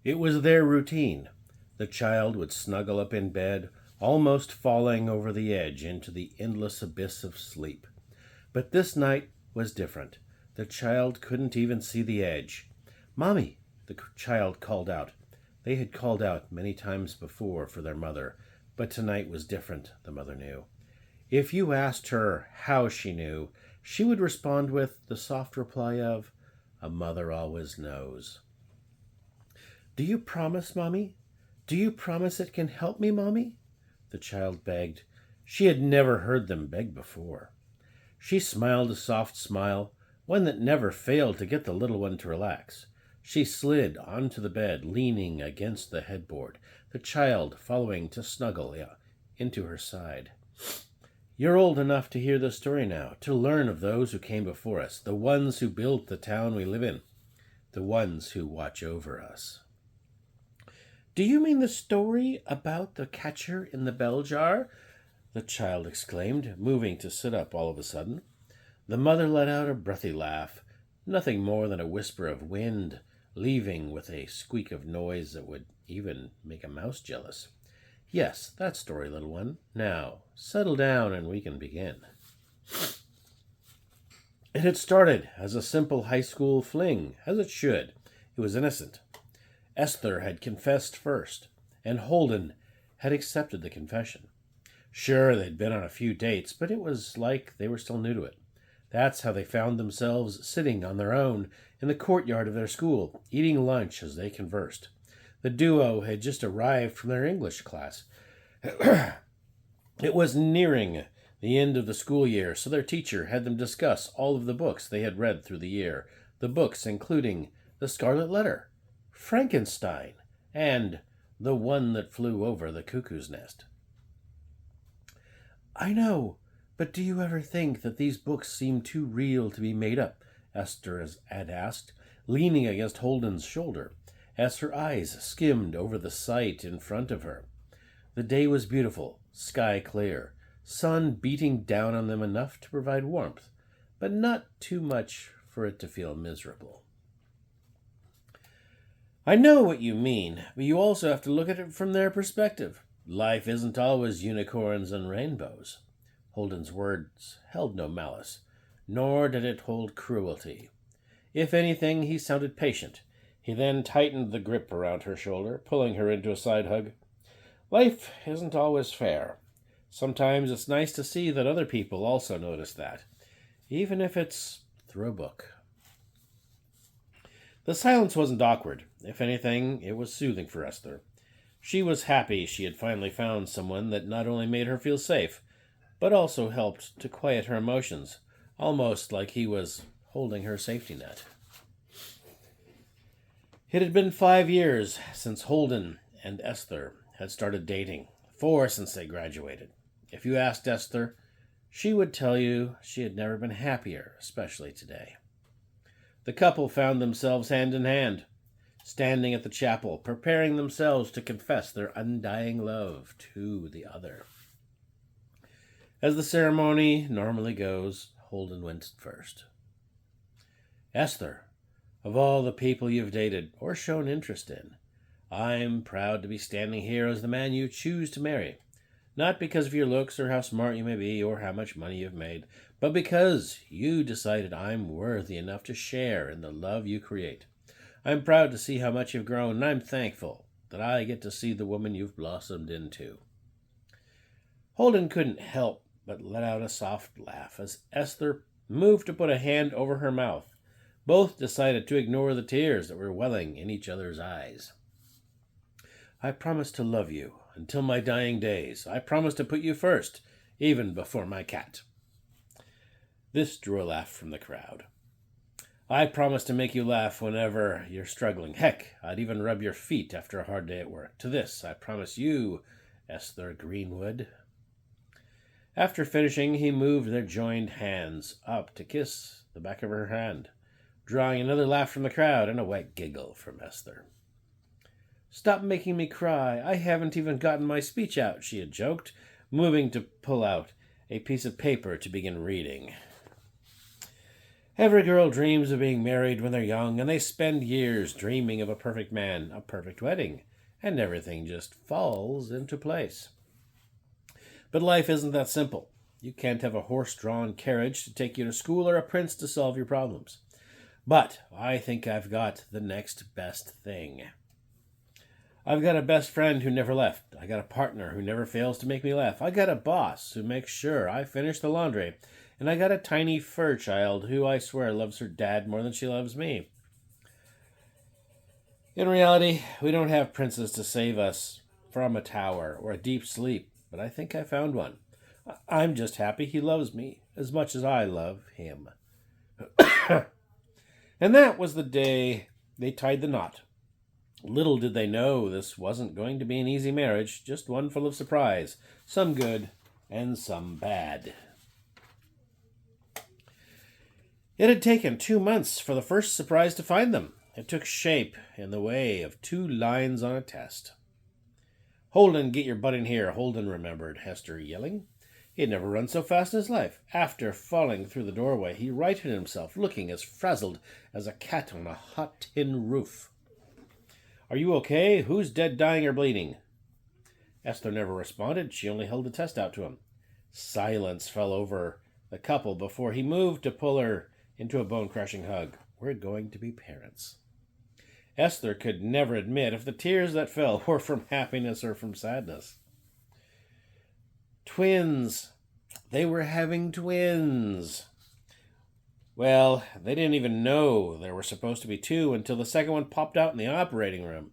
It was their routine. The child would snuggle up in bed, almost falling over the edge into the endless abyss of sleep. But this night was different. The child couldn't even see the edge. "Mommy," the child called out. They had called out many times before for their mother, but tonight was different, the mother knew. If you asked her how she knew, she would respond with the soft reply of, "A mother always knows." "Do you promise, Mommy? Do you promise it can help me, Mommy?" the child begged. She had never heard them beg before. She smiled a soft smile, one that never failed to get the little one to relax. She slid onto the bed, leaning against the headboard, the child following to snuggle into her side. "You're old enough to hear the story now, to learn of those who came before us, the ones who built the town we live in, the ones who watch over us." "Do you mean the story about the catcher in the bell jar?" the child exclaimed, moving to sit up all of a sudden. The mother let out a breathy laugh, nothing more than a whisper of wind, leaving with a squeak of noise that would even make a mouse jealous. "Yes, that story, little one. Now, settle down and we can begin." It had started as a simple high school fling, as it should. It was innocent. Esther had confessed first, and Holden had accepted the confession. Sure, they'd been on a few dates, but it was like they were still new to it. That's how they found themselves sitting on their own in the courtyard of their school, eating lunch as they conversed. The duo had just arrived from their English class. It was nearing the end of the school year, so their teacher had them discuss all of the books they had read through the year, the books including The Scarlet Letter, Frankenstein, and The One That Flew Over the Cuckoo's Nest. "I know, but do you ever think that these books seem too real to be made up?" Esther had asked, leaning against Holden's shoulder, as her eyes skimmed over the sight in front of her. The day was beautiful, sky clear, sun beating down on them enough to provide warmth, but not too much for it to feel miserable. "I know what you mean, but you also have to look at it from their perspective. Life isn't always unicorns and rainbows." Holden's words held no malice, nor did it hold cruelty. If anything, he sounded patient. He then tightened the grip around her shoulder, pulling her into a side hug. "Life isn't always fair. Sometimes it's nice to see that other people also notice that, even if it's through a book." The silence wasn't awkward. If anything, it was soothing for Esther. She was happy she had finally found someone that not only made her feel safe, but also helped to quiet her emotions, almost like he was holding her safety net. It had been 5 years since Holden and Esther had started dating, 4 since they graduated. If you asked Esther, she would tell you she had never been happier, especially today. The couple found themselves hand in hand, standing at the chapel, preparing themselves to confess their undying love to the other. As the ceremony normally goes, Holden went first. "Esther, of all the people you've dated or shown interest in, I'm proud to be standing here as the man you choose to marry. Not because of your looks or how smart you may be or how much money you've made, but because you decided I'm worthy enough to share in the love you create. I'm proud to see how much you've grown, and I'm thankful that I get to see the woman you've blossomed into." Holden couldn't help but let out a soft laugh as Esther moved to put a hand over her mouth. Both decided to ignore the tears that were welling in each other's eyes. "I promise to love you until my dying days. I promise to put you first, even before my cat." This drew a laugh from the crowd. "I promise to make you laugh whenever you're struggling. Heck, I'd even rub your feet after a hard day at work. To this, I promise you, Esther Greenwood." After finishing, he moved their joined hands up to kiss the back of her hand, drawing another laugh from the crowd and a wet giggle from Esther. "Stop making me cry. I haven't even gotten my speech out," she had joked, moving to pull out a piece of paper to begin reading. Every girl dreams of being married when they're young, and they spend years dreaming of a perfect man, a perfect wedding, and everything just falls into place. But life isn't that simple. You can't have a horse-drawn carriage to take you to school or a prince to solve your problems. But I think I've got the next best thing. I've got a best friend who never left. I got a partner who never fails to make me laugh. I got a boss who makes sure I finish the laundry. And I got a tiny fur child who I swear loves her dad more than she loves me. In reality, we don't have princes to save us from a tower or a deep sleep, but I think I found one. I'm just happy he loves me as much as I love him. And that was the day they tied the knot. Little did they know this wasn't going to be an easy marriage, just one full of surprise, some good and some bad. It had taken 2 months for the first surprise to find them. It took shape in the way of 2 lines on a test. "Holden, get your butt in here," Holden remembered Hester yelling. He had never run so fast in his life. After falling through the doorway, he righted himself, looking as frazzled as a cat on a hot tin roof. "Are you okay? Who's dead, dying, or bleeding?" Esther never responded. She only held the test out to him. Silence fell over the couple before he moved to pull her into a bone-crushing hug. "We're going to be parents." Esther could never admit if the tears that fell were from happiness or from sadness. Twins. They were having twins. Well, they didn't even know there were supposed to be 2 until the second one popped out in the operating room.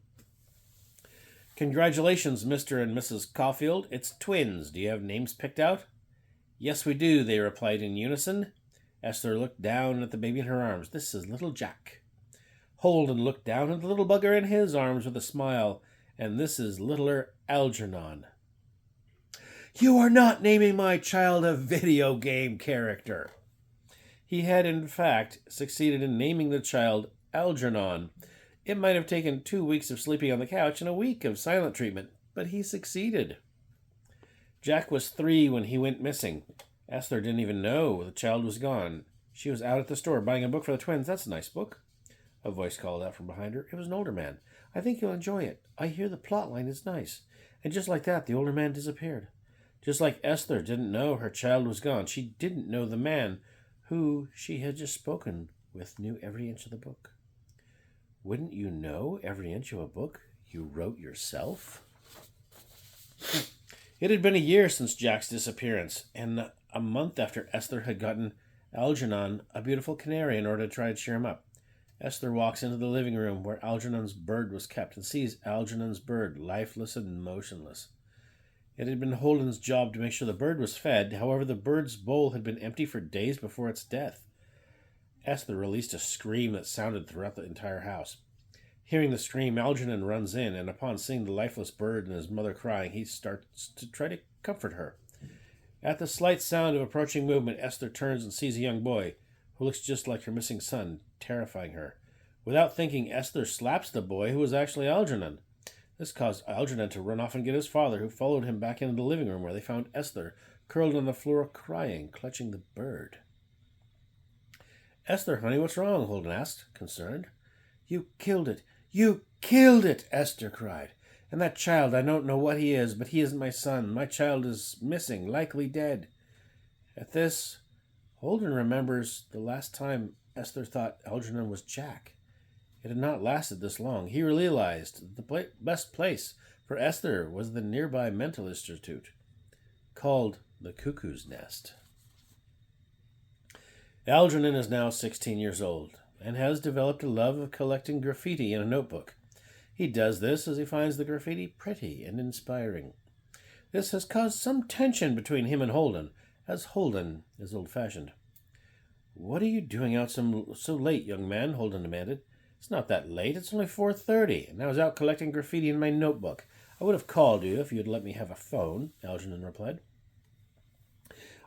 "Congratulations, Mr. and Mrs. Caulfield. It's twins. Do you have names picked out?" "Yes, we do," they replied in unison. Esther looked down at the baby in her arms. "This is little Jack." Holden looked down at the little bugger in his arms with a smile. "And this is littler Algernon." "You are not naming my child a video game character." He had, in fact, succeeded in naming the child Algernon. It might have taken 2 weeks of sleeping on the couch and a week of silent treatment, but he succeeded. Jack was 3 when he went missing. Esther didn't even know the child was gone. She was out at the store buying a book for the twins. "That's a nice book," a voice called out from behind her. It was an older man. "I think you'll enjoy it. I hear the plot line is nice." And just like that, the older man disappeared. Just like Esther didn't know her child was gone, she didn't know the man who she had just spoken with knew every inch of the book. Wouldn't you know every inch of a book you wrote yourself? It had been a year since Jack's disappearance, and a month after Esther had gotten Algernon a beautiful canary in order to try and cheer him up. Esther walks into the living room where Algernon's bird was kept and sees Algernon's bird lifeless and motionless. It had been Holden's job to make sure the bird was fed. However, the bird's bowl had been empty for days before its death. Esther released a scream that sounded throughout the entire house. Hearing the scream, Algernon runs in, and upon seeing the lifeless bird and his mother crying, he starts to try to comfort her. At the slight sound of approaching movement, Esther turns and sees a young boy who looks just like her missing son, terrifying her. Without thinking, Esther slaps the boy, who was actually Algernon. This caused Algernon to run off and get his father, who followed him back into the living room, where they found Esther curled on the floor crying, clutching the bird. "Esther, honey, what's wrong?" Holden asked, concerned. "You killed it! You killed it!" Esther cried. "And that child, I don't know what he is, but he isn't my son. My child is missing, likely dead." At this, Holden remembers the last time Esther thought Algernon was Jack. It had not lasted this long. He realized the best place for Esther was the nearby mental institute, called the Cuckoo's Nest. Algernon is now 16 years old and has developed a love of collecting graffiti in a notebook. He does this as he finds the graffiti pretty and inspiring. This has caused some tension between him and Holden, as Holden is old-fashioned. "What are you doing out so late, young man?" Holden demanded. "It's not that late. It's only 4:30, and I was out collecting graffiti in my notebook. I would have called you if you had let me have a phone," Algernon replied.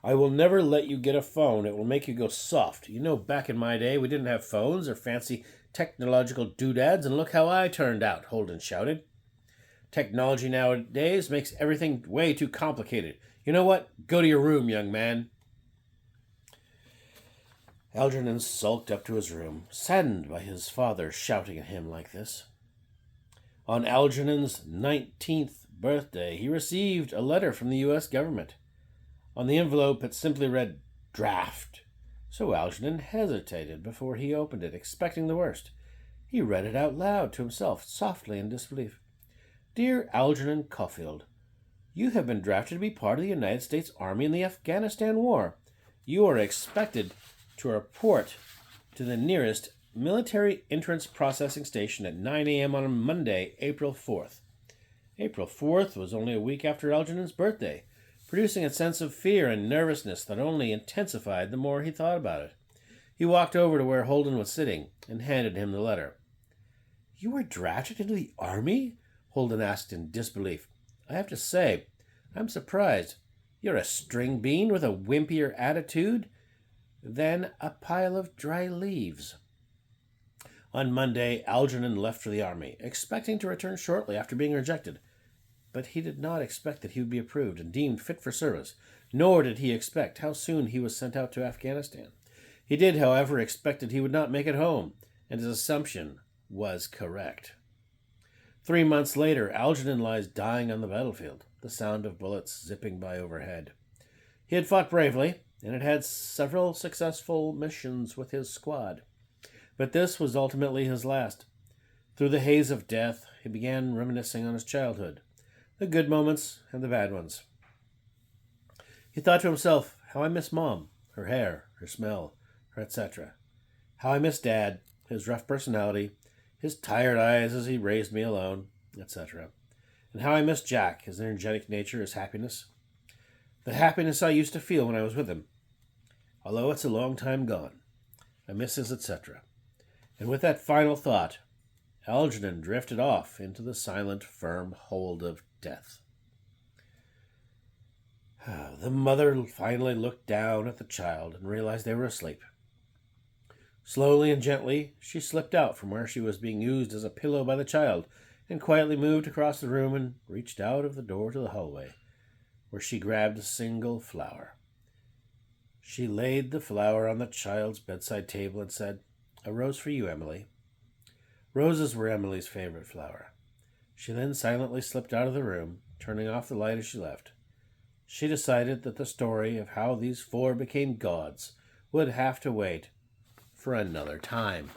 "I will never let you get a phone. It will make you go soft. You know, back in my day, we didn't have phones or fancy technological doodads, and look how I turned out," Holden shouted. "Technology nowadays makes everything way too complicated. You know what? Go to your room, young man." Algernon sulked up to his room, saddened by his father shouting at him like this. On Algernon's 19th birthday, he received a letter from the U.S. government. On the envelope, it simply read, "Draft." So Algernon hesitated before he opened it, expecting the worst. He read it out loud to himself, softly in disbelief. "Dear Algernon Caulfield, you have been drafted to be part of the United States Army in the Afghanistan War. You are expected to report to the nearest military entrance processing station at 9 a.m. on Monday, April 4th. April 4th was only a week after Algernon's birthday, producing a sense of fear and nervousness that only intensified the more he thought about it. He walked over to where Holden was sitting and handed him the letter. "You were drafted into the Army?" Holden asked in disbelief. "I have to say, I'm surprised. You're a string bean with a wimpier attitude than a pile of dry leaves." On Monday, Algernon left for the Army, expecting to return shortly after being rejected. But he did not expect that he would be approved and deemed fit for service, nor did he expect how soon he was sent out to Afghanistan. He did, however, expect that he would not make it home, and his assumption was correct. 3 months later, Algernon lies dying on the battlefield, the sound of bullets zipping by overhead. He had fought bravely, and had had several successful missions with his squad. But this was ultimately his last. Through the haze of death, he began reminiscing on his childhood, the good moments and the bad ones. He thought to himself, how I miss Mom, her hair, her smell, her etc. How I miss Dad, his rough personality, his tired eyes as he raised me alone, etc. And how I miss Jack, his energetic nature, his happiness. The happiness I used to feel when I was with him. Although it's a long time gone, I miss his etc. And with that final thought, Algernon drifted off into the silent, firm hold of death. The mother finally looked down at the child and realized they were asleep. Slowly and gently, she slipped out from where she was being used as a pillow by the child and quietly moved across the room and reached out of the door to the hallway, where she grabbed a single flower. She laid the flower on the child's bedside table and said, "A rose for you, Emily." Roses were Emily's favorite flower. She then silently slipped out of the room, turning off the light as she left. She decided that the story of how these four became gods would have to wait for another time.